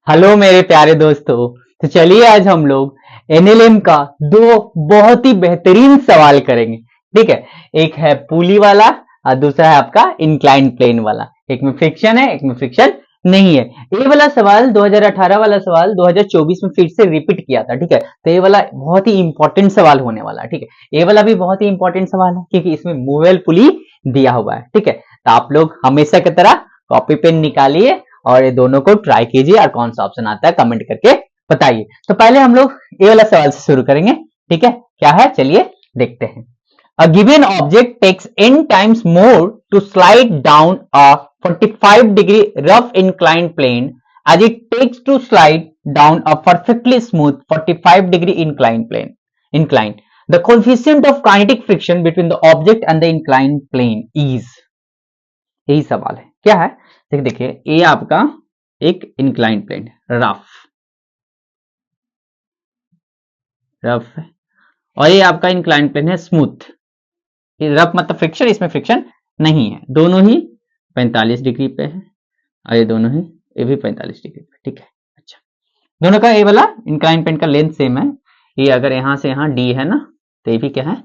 Hello मेरे प्यारे दोस्तों। तो चलिए आज हम लोग एनएलएम का दो बहुत ही बेहतरीन सवाल करेंगे। ठीक है, एक है पुली वाला और दूसरा है आपका इंक्लाइन प्लेन वाला। एक में फ्रिक्शन है, एक में फ्रिक्शन नहीं है। ये वाला सवाल 2018 वाला सवाल 2024 में फिर से रिपीट किया था। ठीक है, तो ये वाला बहुत ही इंपॉर्टेंट सवाल होने वाला है। ठीक है, ये वाला भी बहुत ही इंपॉर्टेंट सवाल है क्योंकि इसमें मूवेबल पुली दिया हुआ है। ठीक है, तो आप लोग हमेशा की तरह कॉपी पेन निकालिए और ये दोनों को ट्राई कीजिए और कौन सा ऑप्शन आता है कमेंट करके बताइए। तो पहले हम लोग ये वाला सवाल से शुरू करेंगे। ठीक है, क्या है चलिए देखते हैं। A given object takes n times more to slide down a 45-degree rough inclined plane as it takes to slide down a perfectly smooth 45-degree inclined plane. Inclined. The coefficient of kinetic friction between the object and the inclined plane is. यही सवाल है, क्या है? देखिए ये आपका एक incline plane rough rough है और ये आपका इंक्लाइन प्लेन है स्मूथ। ये रफ मतलब फ्रिक्शन, इसमें फ्रिक्शन नहीं है। दोनों ही 45 डिग्री पे है और ये दोनों ही ये भी 45 डिग्री पे। ठीक है, अच्छा दोनों का ये वाला इंक्लाइन प्लेन का लेंथ सेम है। ये अगर यहां से यहां डी है ना, तो ये भी क्या है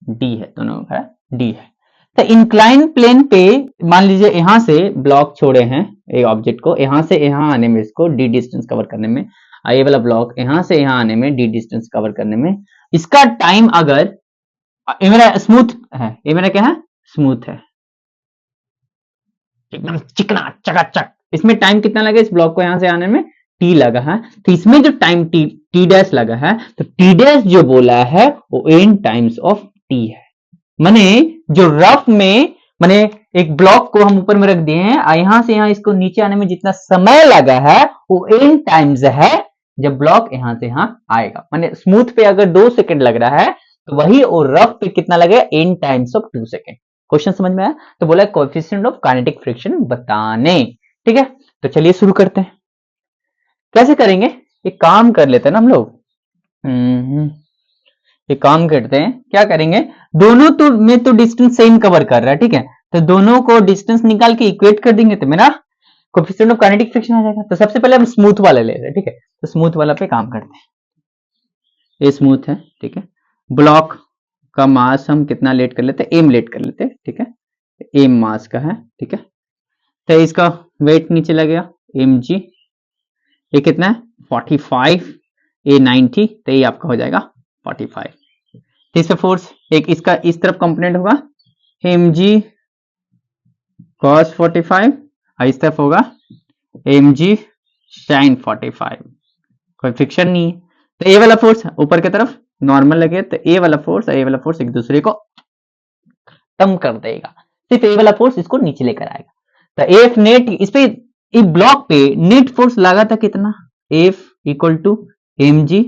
डी है, दोनों का डी है। तो इंक्लाइन प्लेन पे मान लीजिए यहां से ब्लॉक छोड़े हैं एक ऑब्जेक्ट को, यहां से यहां आने में इसको डी डिस्टेंस कवर करने में, ये वाला ब्लॉक यहां से यहां आने में डी डिस्टेंस कवर करने में इसका टाइम अगर ये मेरा स्मूथ है, ये मेरा क्या है स्मूथ है, एकदम चिकना चकाचक। इसमें टाइम कितना लगा इस ब्लॉक को यहां से आने में? टी लगा है। तो इसमें जो टाइम टी टी डैश लगा है, तो टी डैश जो बोला है वो एन टाइम्स ऑफ टी है। माने जो रफ में माने एक ब्लॉक को हम ऊपर में रख दिए हैं, यहां से यहां इसको नीचे आने में जितना समय लगा है वो एन टाइम्स है जब ब्लॉक यहां से यहां आएगा। माने स्मूथ पे अगर 2 सेकंड लग रहा है तो वही और रफ पे कितना लगेगा? N times of 2 second. Question समझ में आया? तो बोला कोएफिशिएंट ऑफ काइनेटिक फ्रिक्शन बताने। ठीक है, तो चलिए शुरू करते हैं। कैसे करेंगे? एक काम कर लेते हैं ना हम लोग। एक काम करते हैं, क्या करेंगे, दोनों तो में तो डिस्टेंस सेम कवर कर रहा है। ठीक है, तो दोनों को डिस्टेंस निकाल के इक्वेट कर देंगे तो मेरा कोएफिशिएंट ऑफ काइनेटिक फ्रिक्शन आ जाएगा। तो सबसे पहले हम स्मूथ वाला ले रहे हैं। ठीक है, तो स्मूथ वाला पे काम करते हैं। ये स्मूथ है। ठीक है, ब्लॉक का मास हम कितना लेट कर लेते हैं? एम लेट कर लेते हैं। ठीक है, एम मास का है। ठीक है, तो इसका वेट नीचे लगेगा एम जी। ये कितना है? 45, ए 90, तो ये आपका हो जाएगा 45। तीसरा फोर्स एक इसका इस तरफ कंपोनेंट होगा एम जी कॉस 45 और इस तरफ होगा एम जी साइन 45। कोई फ्रिक्शन नहीं है, तो ए वाला फोर्स ऊपर की तरफ नॉर्मल लगे तो ए वाला फोर्स और ए वाला फोर्स एक दूसरे को कम कर देगा। सिर्फ ए वाला फोर्स इसको नीचे लेकर आएगा। तो एफ नेट इस पे इस ब्लॉक पे नेट फोर्स लगा था कितना? F equal to M G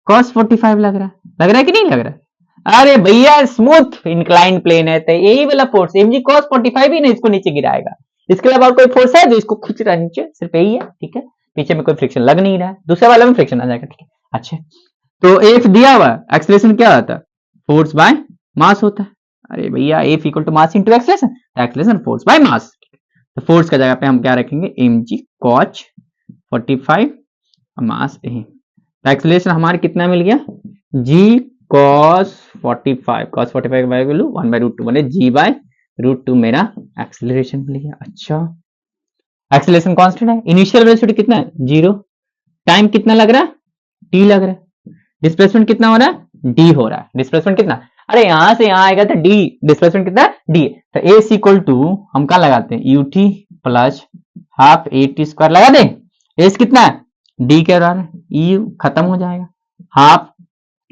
cos 45 लग रहा है कि नहीं लग रहा है? अरे भैया स्मूथ इंक्लाइन प्लेन है तो यही वाला फोर्स एम जी कॉस 45 ही ना इसको नीचे गिराएगा। इसके अलावा और कोई फोर्स है जो इसको खींच रहा है नीचे? सिर्फ यही है। ठीक है, पीछे में कोई फ्रिक्शन लग नहीं रहा है, दूसरे वाले में फ्रिक्शन आ जाएगा। ठीक है, अच्छा तो एफ दिया हुआ एक्सेलरेशन क्या होता है? फोर्स बाय मास होता है। अरे भैया F equal to mass into acceleration, acceleration force by mass. तो फोर्स का जगह पे हम क्या रखेंगे? एम जी कॉच 45 मास ए। एक्सेलरेशन हमारे कितना मिल गया? जी cos 45, cos 45 का वैल्यू 1/√2 बने जी बाय √2 मेरा एक्सेलरेशन मिल गया। अच्छा एक्सेलरेशन कांस्टेंट है, इनिशियल वेलोसिटी कितना है? 0। टाइम कितना लग रहा है? टी लग रहा है। डिस्प्लेसमेंट कितना हो रहा है? डी हो रहा है। डिस्प्लेसमेंट कितना? अरे यहां से यहां आएगा तो डी, डिस्प्लेसमेंट कितना? डी। तो एस इक्वल टू हम क्या लगाते हैं? यूटी प्लस हाफ ए टी स्क्वायर लगा दें। एस कितना है? डी के बराबर है, यू खत्म हो जाएगा। हाफ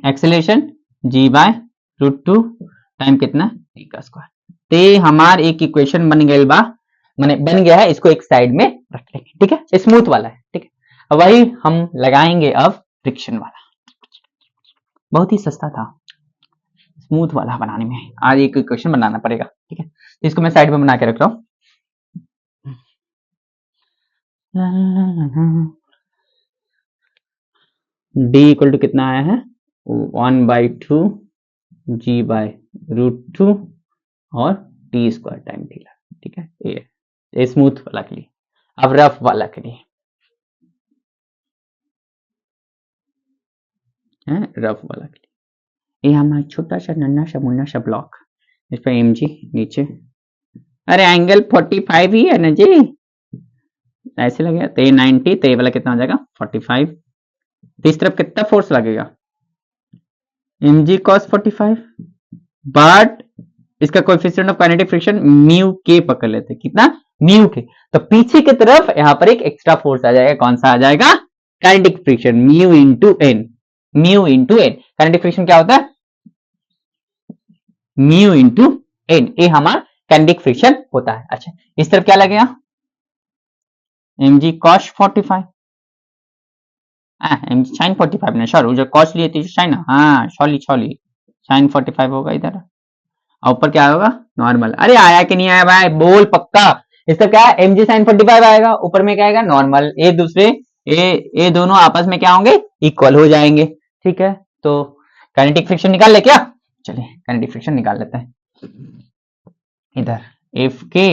एक्सेलरेशन जी बाय √2 टाइम कितना? टी का स्क्वायर। ते हमार एक इक्वेशन बन गई बा, माने बन गया है। इसको एक साइड में रख लेंगे। ठीक है, स्मूथ वाला है। ठीक है, वही हम लगाएंगे अब फ्रिक्शन वाला। बहुत ही सस्ता था स्मूथ वाला बनाने में, आज एक इक्वेशन बनाना पड़ेगा। ठीक है, तो इसको मैं साइड में बना के रख रहा हूं। डी इक्वल टू कितना आया है? 1/2 जी बाय √2 और टी स्क्वायर टाइम टी। ठीक है, ये स्मूथ वाला के लिए। अब रफ वाला के लिए है रफ वाला के लिए। ये हमारा छोटा सा नन्हा सा मुन्ना सा ब्लॉक, इस पर एम जी नीचे, अरे एंगल 45 ही है ना जी, ऐसे लगेगा। तो ये 90, तो ये वाला कितना हो जाएगा 45। तो इस तरफ कितना फोर्स लगेगा एम जी कॉस 45, बट इसका coefficient of kinetic friction mu के पकड़ लेते, कितना म्यू के। तो पीछे की तरफ यहां पर एक एक्स्ट्रा फोर्स आ जाएगा, कौन सा आ जाएगा kinetic friction, mu into N. Mu into N, kinetic friction क्या होता है म्यू इंटू एन, ये हमारा काइनेटिक फ्रिक्शन होता है। अच्छा इस तरफ क्या लगेगा M G cos 45, M G sine 45 ना, सॉरी जो कॉस लिए थे साइन, हाँ सॉली सॉली साइन 45 होगा इधर, और ऊपर क्या होगा नॉर्मल। अरे आया कि नहीं आया भाई बोल पक्का। इसका क्या है एम जी साइन 45 आएगा, ऊपर में क्या आएगा नॉर्मल, ये दूसरे ये दोनों आपस में क्या होंगे इक्वल हो जाएंगे। ठीक है तो काइनेटिक फ्रिक्शन निकाल ले क्या, चलिए काइनेटिक फ्रिक्शन निकाल लेते हैं। इधर F K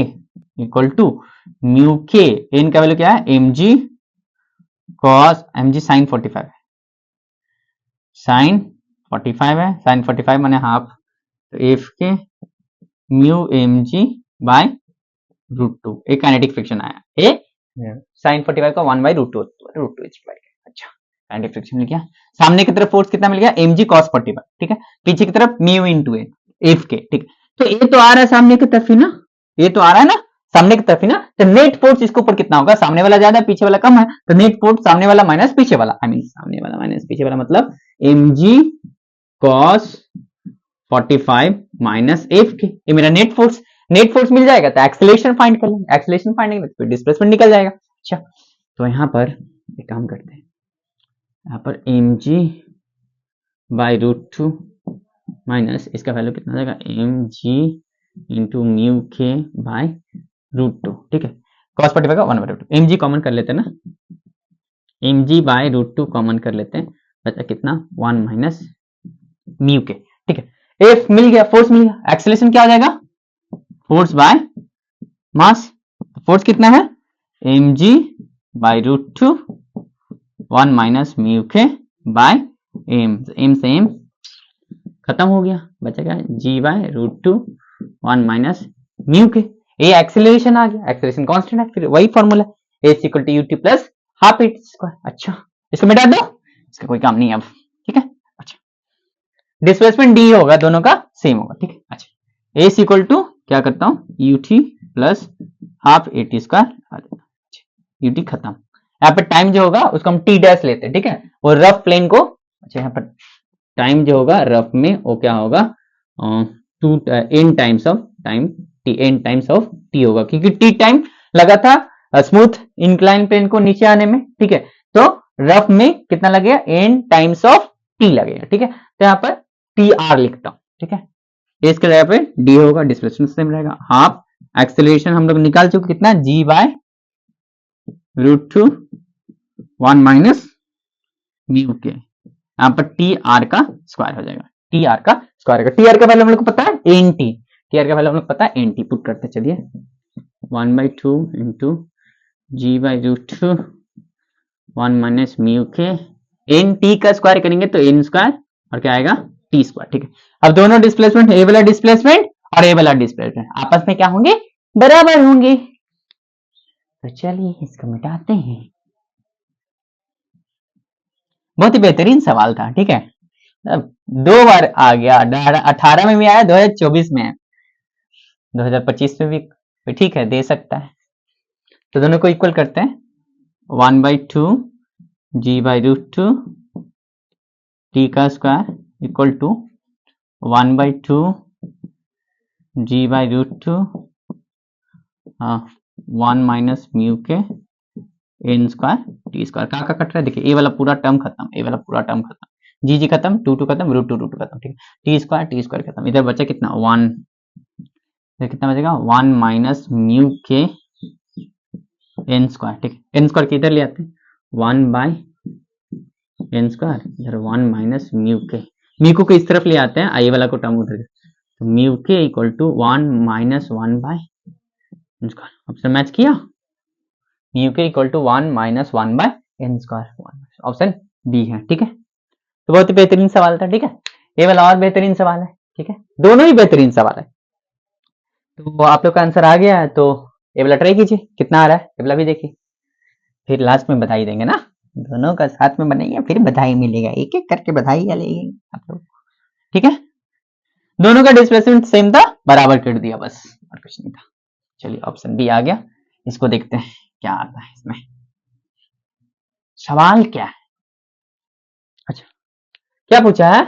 equal to mu के, एन का वैल्यू क्या है M G cos M G sine 45 है, साइन 45 है, साइन 45 माने हाफ, तो F K mu M G by root two, एक काइनेटिक फ्रिक्शन आया, ए साइन 45 का 1 by root two H by. अच्छा काइनेटिक फ्रिक्शन मिल गया, सामने की तरफ फोर्स कितना मिल गया एम जी कॉस 45, ठीक है, पीछे की तरफ म्यू इंटू एन एफ के, ठीक। तो ये तो आ रहा है सामने की तरफ ही ना, ये तो आ रहा है ना सामने की तरफ ही ना, तो नेट फोर्स इसके ऊपर कितना होगा, सामने वाला ज्यादा पीछे वाला कम है, तो नेट फोर्स सामने वाला माइनस पीछे वाला, आई मीन सामने वाला माइनस पीछे वाला मतलब M G cos 45 minus F K, ये मेरा नेट फोर्स। नेट फोर्स मिल जाएगा तो एक्सेलरेशन फाइंड कर लेंगे, एक्सेलरेशन फाइंड करेंगे तो डिस्प्लेसमेंट निकल जाएगा। अच्छा तो यहाँ पर एक काम करते हैं, यहाँ पर M G by root two minus इसका वैल्यू कितना हो जाएगा M G into mu K by root two, ठीक है, कॉस 45 का 1 by root two, M G common कर लेते हैं ना, M G by root two common कर लेते हैं, बचा कितना 1 माइनस म्यू के, ठीक है। एफ मिल गया, फोर्स मिल गया, एक्सेलरेशन क्या हो जाएगा फोर्स बाय मास, फोर्स कितना है M G by root two 1 minus mu K by M, M से एम खत्म हो गया, बचेगा G by root two 1 minus mu K, ये एक्सेलरेशन आ गया, एक्सेलरेशन कांस्टेंट है, फिर वही formula A equal to UT plus half AT square. अच्छा इसको मिटा दो, इसका कोई काम नहीं अब, ठीक है। अच्छा डिस्प्लेसमेंट डी होगा, दोनों का सेम होगा, ठीक है। अच्छा ए इक्वल टू क्या करता हूं यूटी प्लस हाफ ए टी स्क्वायर, यूटी खत्म। यहाँ पर टाइम जो होगा उसको हम टी डैश लेते हैं, ठीक है, वो रफ प्लेन को, अच्छा यहाँ पर टाइम जो होगा रफ में वो क्या होगा two N times of time T, N times of T होगा, क्योंकि टी टाइम लगा था स्मूथ इंक्लाइन प्लेन को नीचे आने में, ठीक है, तो रफ में कितना लगेगा एन टाइम्स ऑफ टी लगेगा, ठीक है। तो यहाँ पर टी आर लिखता हूं, ठीक है, इसके जगह पे डी होगा, डिस्प्लेसमेंट सेम रहेगा, हाफ एक्सेलरेशन हम लोग निकाल चुके कितना G by root two 1 minus mu K, यहाँ पर टी आर का स्क्वायर हो जाएगा, टी आर का स्क्वायर होगा, टी आर का वैल्यू हम लोग को पता है एन टी, टी आर का वैल्यू हम लोग पता है एन टी, पुट करते चलिए 1 by 2 into G by root two 1 minus mu के, एन टी का स्क्वायर करेंगे तो एन स्क्वायर और क्या आएगा टी स्क्वायर, ठीक है। अब दोनों डिस्प्लेसमेंट, ए वाला डिस्प्लेसमेंट और ए वाला डिस्प्लेसमेंट आपस में क्या होंगे बराबर होंगे, तो चलिए इसको मिटाते हैं। बहुत ही बेहतरीन सवाल था, ठीक है, अब 2 बार आ गया, 18 में भी आया, 2024 में आया, 2025 में भी ठीक है दे सकता है। तो दोनों को इक्वल करते हैं 1 by 2 g by root two T का square equal to 1 by 2 g by root two 1 minus mu के एन स्क्वायर टी स्क्वायर, कहाँ कट रहा है देखिए, ए वाला पूरा टर्म खत्म, ए वाला पूरा टर्म खत्म, जी जी खत्म, टू टू खत्म, रूट टू खत्म, ठीक है, टी स्क्वायर खत्म, इधर बचा कितना 1, इधर कितना बचेगा 1 माइनस म्यू के एन स्क्वायर, ठीक है, एन स्क्वायर किधर ले आते हैं 1 बाय एन स्क्वायर, इधर 1 माइनस म्यू को इस तरफ ले आते हैं, आई वाला को टर्म उधर, तो mu K equal to 1 minus 1 by N square, option match किया, mu K equal to 1 minus 1 by N square, option B है, ठीक है। तो बहुत ही बेहतरीन सवाल था, ठीक है। ये वाला और बेहतरीन सवाल है, ठीक है, दोनों ही बेहतरीन सवाल है। तो आप लोग का आंसर आ गया है, तो ये वाला ट्राई कीजिए कितना आ रहा है, ये वाला भी देखिए, फिर लास्ट में बधाई देंगे ना, दोनों का साथ में बनाइए फिर बधाई मिलेगा, एक एक करके बधाई लेंगे आप लोग, ठीक है। दोनों का डिस्प्लेसमेंट सेम था, बराबर कर दिया बस, और कुछ नहीं था। चलिए ऑप्शन बी आ गया, इसको देखते हैं क्या आता है इसमें, सवाल क्या है। अच्छा, क्या पूछा है,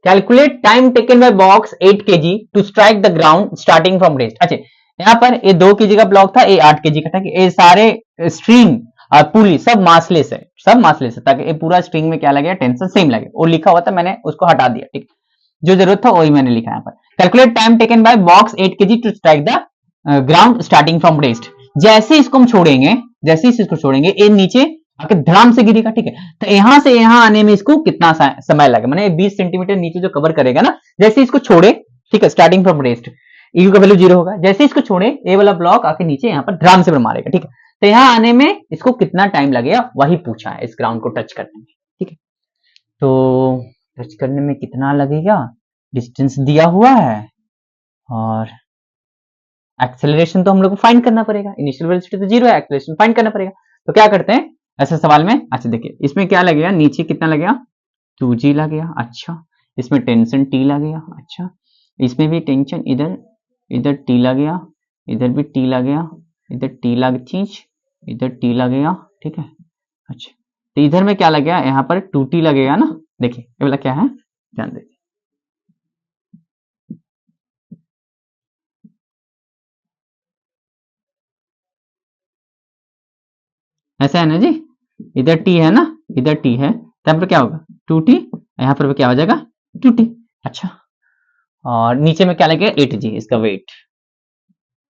calculate time taken by box 8 kg to strike the ground starting from rest. अच्छा, यहाँ पर ये 2 kg का ब्लॉक था, ये 8 kg का था, ये सारे स्ट्रिंग और पुली सब मासलेस है, सब मासलेस है, ताकि ये पूरा स्ट्रिंग में क्या लगे, टेंशन सेम लगे, वो लिखा हुआ था, मैंने उसको हटा दिया, ठीक, जो जरूरत था वही मैंने लिखा यहाँ पर। Calculate time taken by box 8 kg to strike the ground starting from rest. जैसे इसको हम छोड़ेंगे, जैसे इसको छोड़ेंगे, ये नीचे आके धड़ाम से गिरेगा, ठीक है। तो यहां से यहां आने में इसको कितना समय लगेगा, मैंने 20 सेंटीमीटर नीचे जो कवर करेगा ना, जैसे इसको छोड़े, ठीक है, स्टार्टिंग फ्रॉम रेस्ट, यू का वैल्यू 0 होगा, जैसे इसको छोड़े ए वाला ब्लॉक आके नीचे यहाँ पर धड़ाम से मारेगा, ठीक है। तो यहाँ आने में इसको कितना टाइम लगेगा, वही पूछा है, इस ग्राउंड को टच करने में, ठीक है। तो टच करने में कितना लगेगा, डिस्टेंस दिया हुआ है, और एक्सेलरेशन तो हम लोग को फाइंड करना पड़ेगा, इनिशियल वेलोसिटी तो 0 है, एक्सेलरेशन फाइंड करना पड़ेगा। तो क्या करते हैं ऐसे सवाल में, अच्छा देखिए इसमें क्या लगेगा, नीचे कितना लगेगा, 2g लगेगा, अच्छा, इसमें टेंशन t लगेगा, अच्छा, इसमें भी टेंशन, इधर इधर t लगेगा, इधर भी t लगेगा, इधर t लग चीज, इधर t लगेगा, ठीक है। अच्छा, तो इधर में क्या लगेगा, यहाँ पर 2t लगेगा ना, देखिए ये वाला क्या है, ध्यान देखिए, ऐसा है ना जी, इधर t है ना, इधर t है, तब पर क्या होगा 2t, यहाँ पर क्या हो जाएगा 2t, अच्छा, और नीचे में क्या लगेगा 8g, इसका वेट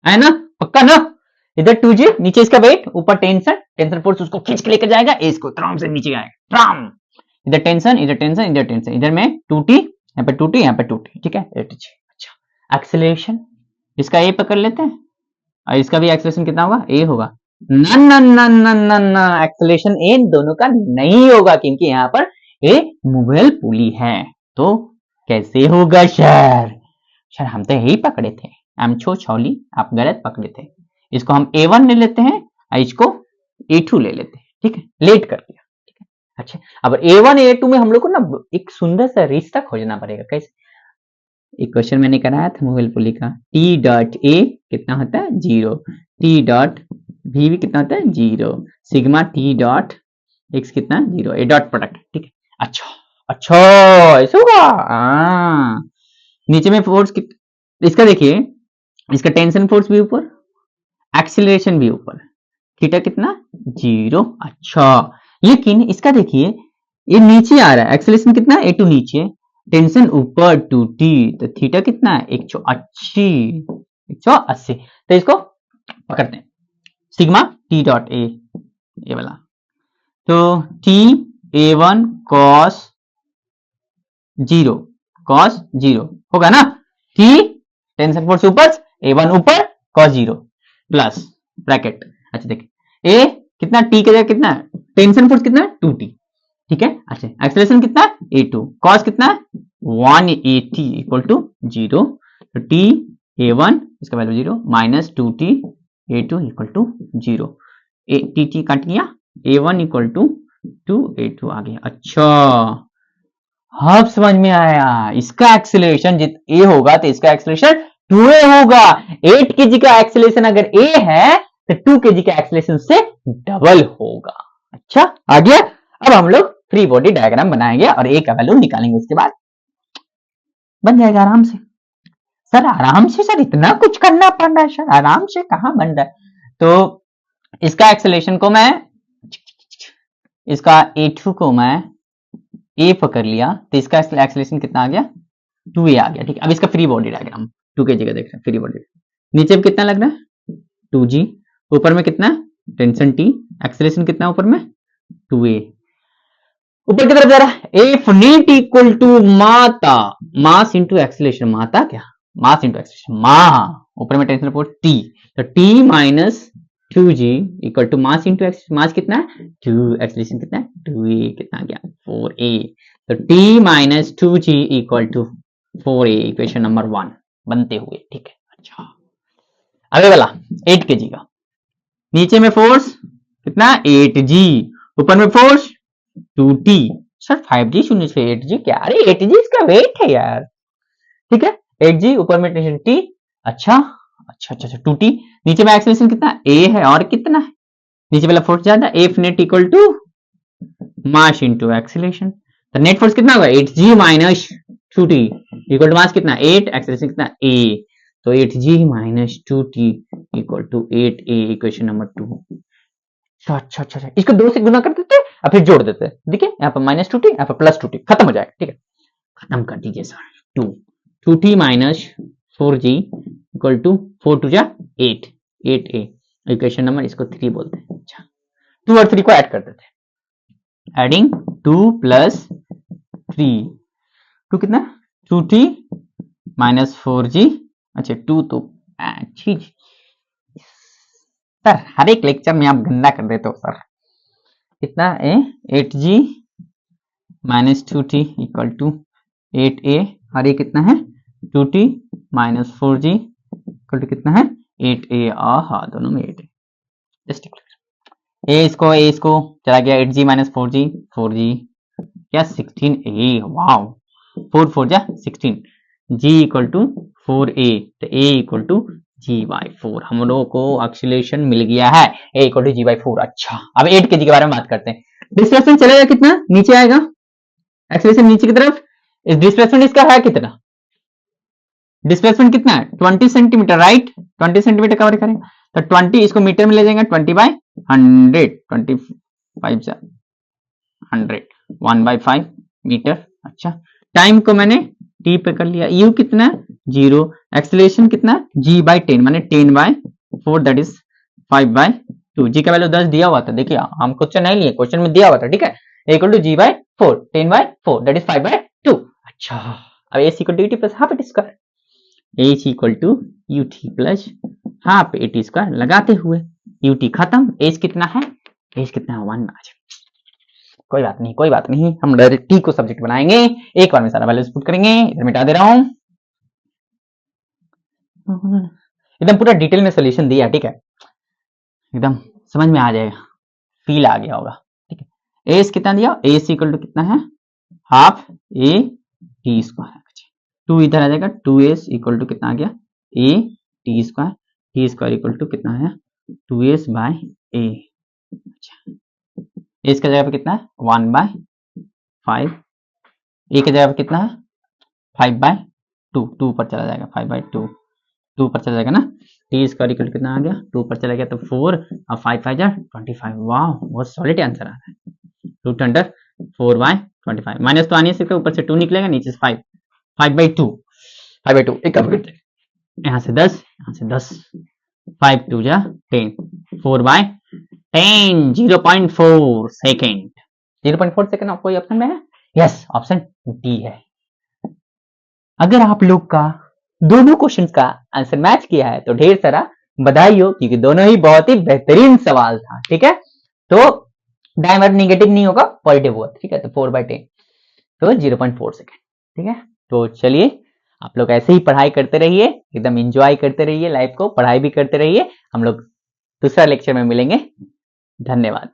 है ना, पक्का ना, इधर 2g, नीचे इसका वेट, ऊपर टेंशन, टेंशन फोर्स उसको खींच के लेकर जाएगा, इसको त्राम से नीचे आएगा, त्राम, इधर टेंशन, इधर टेंशन, इधर टेंशन, इधर में 2t, यहाँ पे 2t, यहाँ पे 2t, ठीक है 8g। अच्छा, एक्सेलरेशन इसका ए पकड़ लेते हैं, और इसका भी एक्सेलरेशन कितना होगा, ए होगा, ना ना ना ना ना ना, एक्सेलरेशन ए दोनों का नहीं होगा, क्योंकि यहाँ पर ए मूवेबल पुली है, तो कैसे होगा सर, सर हम तो यही पकड़े थे, हम छौली, आप गलत पकड़े थे, इसको हम A1 ले लेते हैं और इसको A2 ले लेते हैं, ठीक है, लेट कर दिया, ठीक है। अच्छा, अब A1 A2 में हम लोग को ना एक सुंदर सा रिश्ता खोजना पड़ेगा, कैसे, एक क्वेश्चन मैंने कराया था मूवेबल पुली का, T डॉट A कितना होता है 0, T डॉट B भी कितना होता है 0, सिग्मा T डॉट X कितना 0, ए डॉट प्रोडक्ट, ठीक है। अच्छा अच्छा, ऐसा होगा, नीचे में फोर्स इसका देखिए, इसका टेंशन फोर्स भी ऊपर, एक्सीलरेशन भी ऊपर, थीटा कितना 0, अच्छा, लेकिन इसका देखिए ये नीचे आ रहा है, एक्सीलरेशन कितना A2 नीचे, टेंशन ऊपर 2t, तो थीटा कितना है 180, 180, तो इसको पकड़ते हैं, सिग्मा T डॉट A, ये वाला, तो T A1 cos 0, cos 0 होगा ना, T टेंशन फोर्स ऊपर, A1 ऊपर, cos 0 प्लस ब्रैकेट, अच्छा देखिए A कितना, T के जगह कितना है, टेंशन फोर्स कितना है 2t, ठीक है। अच्छा, एक्सेलरेशन कितना है A2, cos कितना है 180 इक्वल टू 0, तो T A1 इसका value 0 minus 2t A2 equal to 0, T cut गया, A1 इक्वल टू 2A2 आ गया। अच्छा, अब समझ में आया, इसका एक्सीलरेशन जित ए होगा तो इसका एक्सीलरेशन 2a होगा, 8 kg का एक्सीलरेशन अगर a है तो 2 kg का एक्सीलरेशन से डबल होगा। अच्छा, आ गया। अब हम लोग फ्री बॉडी डायग्राम बनाएंगे और a का वैल्यू निकालेंगे, उसके बाद बन जाएगा आराम से। सर आराम से, सर इतना कुछ करना पड़ रहा है सर, आराम से कहां बन रहा है, तो इसका एक्सीलरेशन को मैं, इसका A2 को मैं ए पकड़ लिया, तो इसका एक्सेलरेशन कितना आ गया 2a आ गया, ठीक है। अब इसका फ्री बॉडी डायग्राम 2 की जगह देख रहे हैं, फ्री बॉडी नीचे में कितना लग रहा है 2g, ऊपर में कितना है टेंशन t, एक्सेलरेशन कितना ऊपर में 2a, ऊपर की तरफ जा रहा है, एफ नीट इक्वल टू माता, मास इंटू एक्सेलरेशन, माता क्या, मास इंटू एक्सेलरेशन, मा, ऊपर में टेंशन फोर्स t, तो t minus 2g equal to mass into X, mass कितना है 2, एक्सेलरेशन कितना है 2a, कितना आ गया 4a। तो t minus 2g equal to 4a, equation number 1 बनते हुए, ठीक है। अच्छा, अगले वाला 8 kg का, नीचे में फोर्स कितना 8g, ऊपर में फोर्स 2t। सर 5g शून्य से 8g क्या, अरे 8g इसका वेट है यार, ठीक है। 8g ऊपर में टेंशन t, अच्छा अच्छा अच्छा 2t, नीचे में एक्सेलरेशन कितना a है और कितना है, नीचे वाला फोर्स ज्यादा, F net equal to mass into acceleration. तो नेट फोर्स कितना होगा 8g minus 2t equal to मास कितना 8, एक्सेलरेशन कितना a, तो 8g minus 2t equal to 8a, equation number 2। अच्छा अच्छा अच्छा, इसको 2 से गुना कर देते और फिर जोड़ देते, देखिए यहाँ पर माइनस 2t, यहाँ पर प्लस 2t, खत्म हो जाएगा, ठीक है। खत्म कर दीजिए sir, 2t minus 4g equal to 4 two जा 8, 8a, इक्वेशन नंबर इसको 3 बोलते हैं। अच्छा, 2 और 3 को ऐड कर देते हैं, एडिंग 2 प्लस 3, 2 कितना 2t माइनस 4g, अच्छा 2 तो अच्छी सर, हर एक लेक्चर में आप गंदा कर देते हो सर। कितना 8g minus 2t equal to 8a, और ये कितना है 2t minus 4g equal to कितना है 8a, आहा दोनों में 8a, जस्ट a इसको चला गया 8g माइनस 4g, 4g क्या 16a, वाओ 4 4 जा 16, g इक्वल टू 4a, तो a इक्वल टू g/4, हम लोगों को एक्सीलरेशन मिल गया है a इक्वल टू g/4। अच्छा, अब 8 kg के बारे में बात करते हैं। डिस्प्लेसमेंट चलेगा कितना, नीचे आएगा, एक्सीलरेशन नीचे की तरफ, इस डिस्प्लेसमेंट इसका है कितना, डिस्प्लेसमेंट कितना है 20 सेंटीमीटर, राइट 20 सेंटीमीटर कवर करेंगे, तो 20 इसको मीटर में ले जाएंगे 20/100, 25 100, 1/5 मीटर। अच्छा, टाइम को मैंने t पे कर लिया, u कितना 0, एक्सेलरेशन कितना g/10 माने 10/4 दैट इज 5/2, g का वैल्यू 10 दिया हुआ था, देखिए हम क्वेश्चन नहीं लिए, क्वेश्चन में दिया हुआ था, ठीक है। Equal to g/4, 10/4 that is 5/2। अच्छा, अब a equal to ut plus half AT square, h equal to ut plus half AT square लगाते हुए ut खत्म, h कितना है 1, कोई बात नहीं कोई बात नहीं, हम डायरेक्ट t को सब्जेक्ट बनाएंगे, एक बार में सारा वैल्यूज पुट करेंगे, इधर मिटा दे रहा हूं, एकदम पूरा डिटेल में सोल्यूशन दिया, ठीक है, एकदम समझ में आ जाएगा, फील आ गया होगा, ठीक है। एस कितना दिया, एस इक्वल टू कितना है हाफ ए टी स्क्वायर, 2 इधर आ जाएगा, 2s इक्वल टू कितना आ गया A T square equal to कितना है 2s/a। अच्छा, एस का जगह पे कितना है 1/5, ए की जगह पे कितना है 5/2, 2 पर चला जाएगा 5/2, 2 पर चला जाएगा ना, टी स्क्वायर इक्वल कितना आ गया 2 पर चला गया तो 4 और 5 5 जा 25, वाह बहुत सॉलिड आंसर आ रहा है, रूट अंडर 4/25, माइनस तो आने से ऊपर से 2 निकलेगा, नीचे से 5, 5/2 एक यहाँ से 10 5 2 जा 10, 4/10, 0.4 सेकेंड, 0.4 सेकेंड कोई ऑप्शन में है, यस ऑप्शन डी है। अगर आप लोग का दोनों क्वेश्चंस का आंसर मैच किया है तो ढेर सारा बधाई हो, क्योंकि दोनों ही बहुत ही बेहतरीन सवाल था, ठीक है। तो डायमर नेगेटिव नहीं होगा, पॉजिटिव होगा, ठीक है। तो 4/10 तो 0.4 सेकेंड, ठीक है। तो चलिए आप लोग ऐसे ही पढ़ाई करते रहिए, एकदम एंजॉय करते रहिए लाइफ को, पढ़ाई भी करते रहिए, हम लोग दूसरा लेक्चर में मिलेंगे, धन्यवाद।